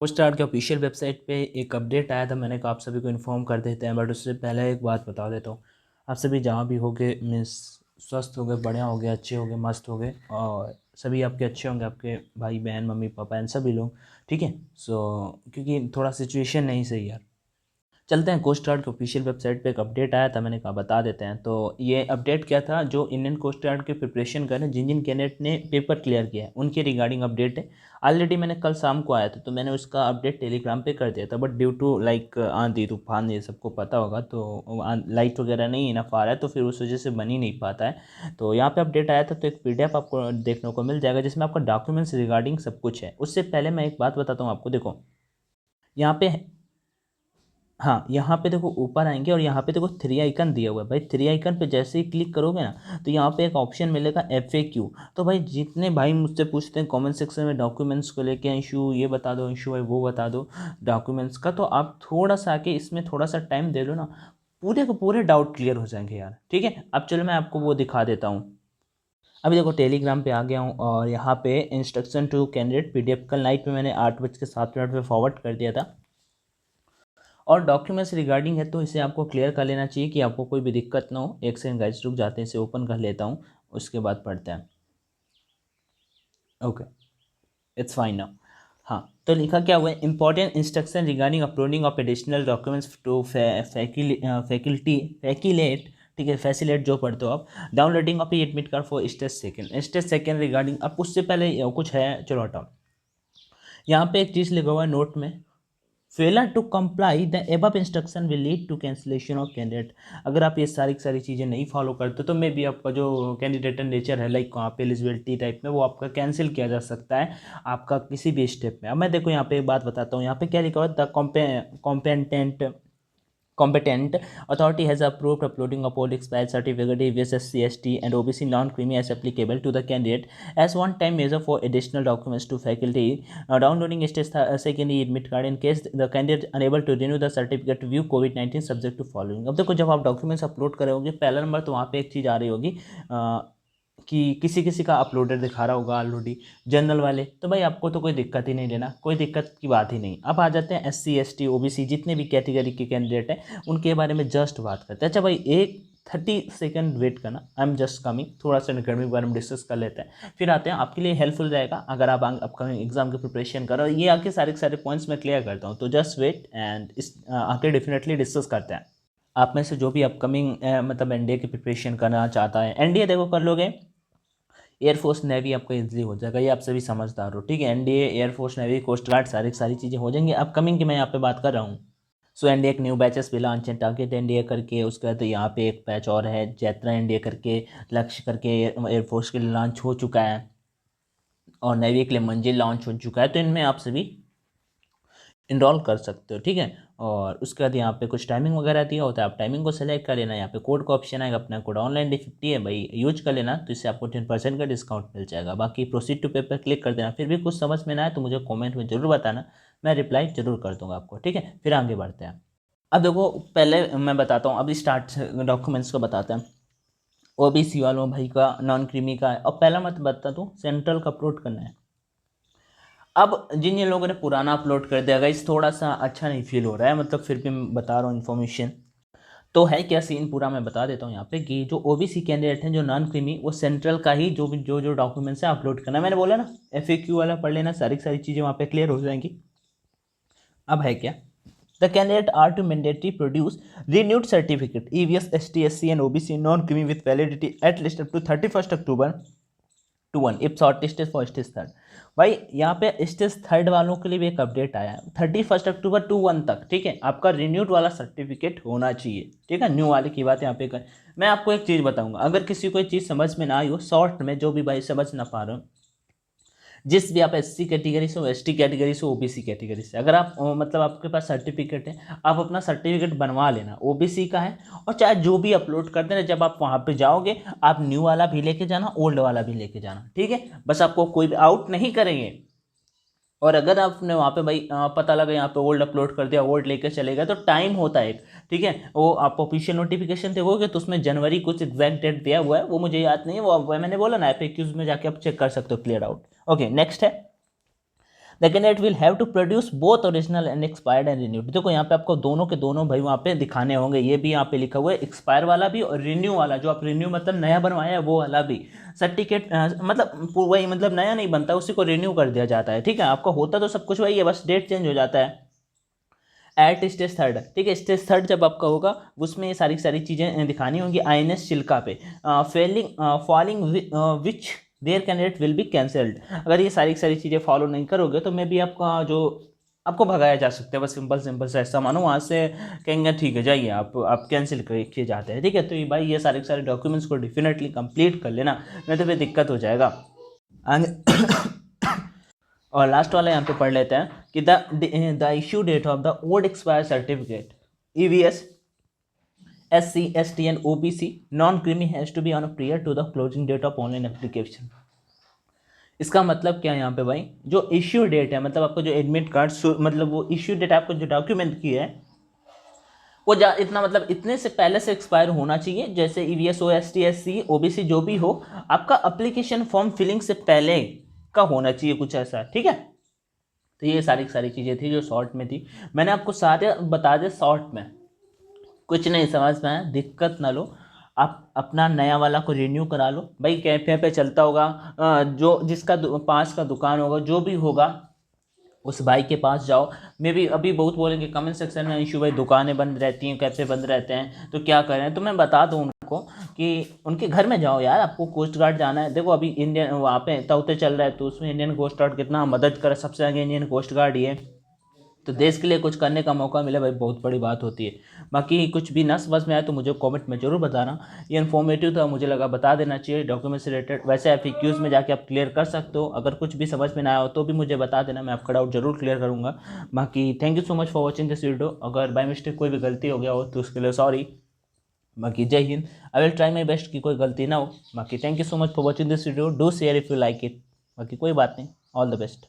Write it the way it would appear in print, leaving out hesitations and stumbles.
Post art के official website पे एक अपडेट आया था। मैंने कहा आप सभी को इन्फॉर्म कर देते हैं, बट उससे पहले एक बात बता देता हूँ। आप सभी जहाँ भी होगे मीन्स स्वस्थ हो गए, बढ़िया हो गए, अच्छे हो गए, मस्त हो गए, और सभी आपके अच्छे होंगे, आपके भाई बहन मम्मी पापा एंड सभी लोग। ठीक है। क्योंकि थोड़ा सिचुएशन नहीं सही है। चलते हैं, कोस्ट गार्ड के ऑफिशियल वेबसाइट पे एक अपडेट आया था, मैंने कहा बता देते हैं। तो ये अपडेट क्या था, जो इंडियन कोस्ट गार्ड के प्रिपरेशन कर रहे हैं, जिन जिन कैंडिडेट ने पेपर क्लियर किया है उनके रिगार्डिंग अपडेट है। ऑलरेडी मैंने कल शाम को आया था, तो मैंने उसका अपडेट टेलीग्राम पे कर दिया था, बट ड्यू टू लाइक आंधी तूफान, ये सबको पता होगा, तो लाइट वगैरह नहीं इनफ आ रहा है, तो फिर उस वजह से बन ही नहीं पाता है। तो यहाँ पे अपडेट आया था, तो एक PDF आपको देखने को मिल जाएगा जिसमें आपका डॉक्यूमेंट्स रिगार्डिंग सब कुछ है। उससे पहले मैं एक बात बताता हूँ आपको। देखो यहाँ पे, हाँ यहाँ पे देखो ऊपर आएंगे और यहाँ पे देखो थ्री आइकन दिया हुआ है भाई। थ्री आइकन पे जैसे ही क्लिक करोगे ना, तो यहाँ पे एक ऑप्शन मिलेगा FAQ। तो भाई जितने भाई मुझसे पूछते हैं कमेंट सेक्शन में डॉक्यूमेंट्स को लेके, इशू ये बता दो, इशू है वो बता दो डॉक्यूमेंट्स का, तो आप थोड़ा सा आके इसमें थोड़ा सा टाइम दे लो ना, पूरे के पूरे डाउट क्लियर हो जाएंगे यार। ठीक है, अब चलो मैं आपको वो दिखा देता हूँ। अभी देखो टेलीग्राम पे आ गया हूँ, और यहाँ पे इंस्ट्रक्शन टू कैंडिडेट PDF कल नाइट में मैंने 8:07 पे फॉरवर्ड कर दिया था। और डॉक्यूमेंट्स रिगार्डिंग है, तो इसे आपको क्लियर कर लेना चाहिए कि आपको कोई भी दिक्कत ना हो। एक सेकंड गाइस रुक जाते हैं, इसे ओपन कर लेता हूँ, उसके बाद पढ़ते हैं। Okay, it's fine now. हाँ, तो लिखा क्या हुआ है, important instruction regarding uploading of additional documents to faculty facilitate. ठीक है, फैसिलेट जो पढ़ते हो आप, downloading of admit card for stage second regarding. अब उससे पहले कुछ है, चलो हटाओ। यहाँ पे एक चीज़ लिखा हुआ है नोट में, failure to comply the above instruction will lead to cancellation of candidate. अगर आप ये सारी सारी चीज़ें नहीं फॉलो करते तो मे बी आपका जो कैंडिडेट नेचर है, लाइक वहाँ पे एलिजिबिलिटी टाइप में, वो आपका कैंसिल किया जा सकता है आपका किसी भी स्टेप में। अब मैं देखो यहाँ पे एक बात बताता हूँ, यहाँ पे क्या लिखा हुआ है, the competent authority has approved uploading of all expired certificate EVS SC/ST and OBC non-creamy as applicable to the candidate as one-time measure for additional documents to faculty. Downloading stage secondary admit card in case the candidate unable to renew the certificate view COVID-19 subject to following। अब देखो जब आप documents upload करोगे पहला number, तो वहाँ पे एक चीज़ आ रही होगी कि किसी किसी का अपलोडेड दिखा रहा होगा ऑलरेडी, जनरल वाले। तो भाई आपको तो कोई दिक्कत ही नहीं लेना, कोई दिक्कत की बात ही नहीं। अब आ जाते हैं SC/ST OBC, जितने भी कैटेगरी के कैंडिडेट हैं उनके बारे में जस्ट बात करते हैं। अच्छा भाई, एक 30 सेकेंड वेट करना, आई एम जस्ट कमिंग। थोड़ा सा गर्मी के बारे में डिस्कस कर लेते हैं, फिर आते हैं। आपके लिए हेल्पफुल रहेगा अगर आप अपकमिंग एग्जाम की प्रिपरेशन करो। ये आके सारे सारे पॉइंट्स मैं क्लियर करता हूँ, तो जस्ट वेट एंड इस आके डेफिनेटली डिस्कस करते हैं। आप में से जो भी अपकमिंग मतलब NDA की प्रिपरेशन करना चाहता है, NDA देखो कर लोगे, एयरफोर्स नेवी आपका इजीली हो जाएगा, ये आप सभी समझदार हो। ठीक है, NDA air force navy coast guard सारी चीज़ें हो जाएंगी अपकमिंग की, मैं यहाँ पे बात कर रहा हूँ। सो NDA एक न्यू बैचेस भी लॉन्च है, टारगेट NDA करके, उसके बाद यहाँ पे एक बैच और है जैत्रा NDA करके, लक्ष्य करके एयरफोर्स के लिए लॉन्च हो चुका है, और नेवी के लिए मंजिल लॉन्च हो चुका है। तो इनमें आप सभी इनरोल कर सकते हो। ठीक है, और उसके बाद यहाँ पे कुछ टाइमिंग वगैरह दिया होता है, आप टाइमिंग को सेलेक्ट कर लेना। यहाँ पे कोड का ऑप्शन आएगा, अपना कोड ऑनलाइन D50 है भाई, यूज कर लेना, तो इससे आपको 10% का डिस्काउंट मिल जाएगा। बाकी प्रोसीड टू पे पर क्लिक कर देना। फिर भी कुछ समझ में ना आए तो मुझे कॉमेंट में जरूर बताना, मैं रिप्लाई जरूर कर दूंगा आपको। ठीक है, फिर आगे बढ़ते हैं। अब देखो पहले मैं बताता हूँ, अब स्टार्ट डॉक्यूमेंट्स को बताते हैं। OBC वालों भाई का, नॉन क्रीमी का है, और पहला मत बता दूँ, सेंट्रल का अपलोड करना है। अब जिन जिन लोगों ने पुराना अपलोड कर दिया गाइस, थोड़ा सा अच्छा नहीं फील हो रहा है, मतलब फिर भी मैं बता रहा हूँ इन्फॉर्मेशन। तो है क्या सीन पूरा मैं बता देता हूँ यहाँ पे, कि जो OBC कैंडिडेट हैं, जो नॉन क्रीमी, वो सेंट्रल का ही जो डॉक्यूमेंट्स है अपलोड करना। मैंने बोला ना FAQ वाला पढ़ लेना, सारी सारी चीज़ें वहाँ पे क्लियर हो जाएंगी। अब है क्या, the candidate are to mandatory produce renewed certificate EVS ST SC and OBC non creamy with validity at least up to 31st October to 1 if shortlisted for stage third. भाई यहाँ पे स्टेज थर्ड वालों के लिए भी एक update आया है, 31 अक्टूबर टू 1 तक। ठीक है, आपका रिन्यूड वाला सर्टिफिकेट होना चाहिए। ठीक है, न्यू वाले की बात यहाँ पे कर। मैं आपको एक चीज़ बताऊंगा, अगर किसी को चीज़ समझ में ना आई हो, शॉर्ट में जो भी भाई समझ ना पा रहे हो, जिस भी आप SC कैटेगरी से हो, ST कैटेगरी से, OBC कैटेगरी से, अगर आप मतलब आपके पास सर्टिफिकेट है, आप अपना सर्टिफिकेट बनवा लेना, OBC का है, और चाहे जो भी अपलोड कर देना, जब आप वहाँ पे जाओगे आप न्यू वाला भी लेके जाना, ओल्ड वाला भी लेके जाना। ठीक है, बस आपको कोई भी आउट नहीं करेंगे। और अगर आपने वहाँ पे भाई पता लगा यहाँ पे ओल्ड अपलोड कर दिया, ओल्ड लेके चले गए, तो टाइम होता है एक। ठीक है, वो आप ऑफिशियल नोटिफिकेशन देखोगे तो उसमें जनवरी कुछ एग्जैक्ट डेट दिया हुआ है, वो मुझे याद नहीं है, वो मैंने बोला ना FAQs में जाके आप चेक कर सकते हो, क्लियर आउट। ओके, नेक्स्ट है the candidate will have to produce both original and expired and renewed. देखो यहाँ पे आपको दोनों के दोनों भाई वहाँ पे दिखाने होंगे, ये भी यहाँ पे लिखा हुआ है, एक्सपायर वाला भी और रिन्यू वाला, जो आप रिन्यू मतलब नया बनवाया है वो वाला भी। सर्टिफिकेट मतलब वही, मतलब नया नहीं बनता, उसी को रिन्यू कर दिया जाता है, ठीक है। आपका होता तो सब कुछ वही है, बस डेट चेंज हो जाता है। एट स्टेज थर्ड, ठीक है, स्टेज थर्ड जब आपका होगा उसमें ये सारी सारी चीज़ें दिखानी होंगी। INS चिल्का पे falling which there candidate will be cancelled. अगर ये सारी सारी चीज़ें फॉलो नहीं करोगे तो मे भी आपका जो आपको भगाया जा सकता है, बस सिंपल सिंपल सा ऐसा मानो, वहाँ से कहेंगे ठीक है जाइए आप कैंसिल किए जाते हैं, ठीक है। तो ये भाई ये सारे डॉक्यूमेंट्स को डेफिनेटली कंप्लीट कर लेना, नहीं तो फिर दिक्कत हो जाएगा आगे। और लास्ट वाला यहाँ पे पढ़ लेते हैं कि the issue date of the old expire certificate EVS SC ST and OBC non creamy has to be on prior to the closing date of online application. इसका मतलब क्या है यहाँ पे भाई, जो इश्यू डेट है, मतलब आपको जो एडमिट कार्ड मतलब वो इश्यू डेट आपको जो डॉक्यूमेंट की है वो इतना मतलब इतने से पहले से एक्सपायर होना चाहिए। जैसे EVS हो ST SC OBC जो भी हो, आपका अप्लीकेशन फॉर्म फिलिंग से पहले का होना चाहिए, कुछ ऐसा, ठीक है। तो ये सारी सारी चीज़ें थी जो शॉर्ट में थी, मैंने आपको सारे बता दे शॉर्ट में, कुछ नहीं समझ में आया दिक्कत ना लो, आप अपना नया वाला को रिन्यू करा लो भाई। कैफे पे चलता होगा, जो जिसका पास का दुकान होगा, जो भी होगा उस भाई के पास जाओ। मे भी अभी बहुत बोलेंगे कमेंट सेक्शन में, इशू भाई दुकानें बंद रहती हैं, कैफे बंद रहते हैं तो क्या करें, तो मैं बता दूं उनको कि उनके घर में जाओ यार, आपको कोस्ट गार्ड जाना है। देखो अभी इंडियन वहाँ पे तौते चल रहा है, तो उसमें इंडियन कोस्ट गार्ड कितना मदद करे, सबसे आगे इंडियन कोस्ट गार्ड ही है। तो देश के लिए कुछ करने का मौका मिले भाई, बहुत बड़ी बात होती है। बाकी कुछ भी ना समझ में आए तो मुझे कमेंट में जरूर बताना। ये इन्फॉर्मेटिव था, मुझे लगा बता देना चाहिए डॉक्यूमेंट से रिलेटेड। वैसे FAQs में जाके आप क्लियर कर सकते हो, अगर कुछ भी समझ में ना आया हो तो भी मुझे बता देना, मैं आपका डाउट जरूर क्लियर करूँगा। बाकी thank you so much for watching this video. अगर बाय मिस्टेक कोई भी गलती हो गया हो तो उसके लिए सॉरी। बाकी जय Hind, I will try my best कि कोई गलती ना हो। बाकी thank you so much for watching this video, do share if you like it. बाकी कोई बात नहीं, ऑल द बेस्ट।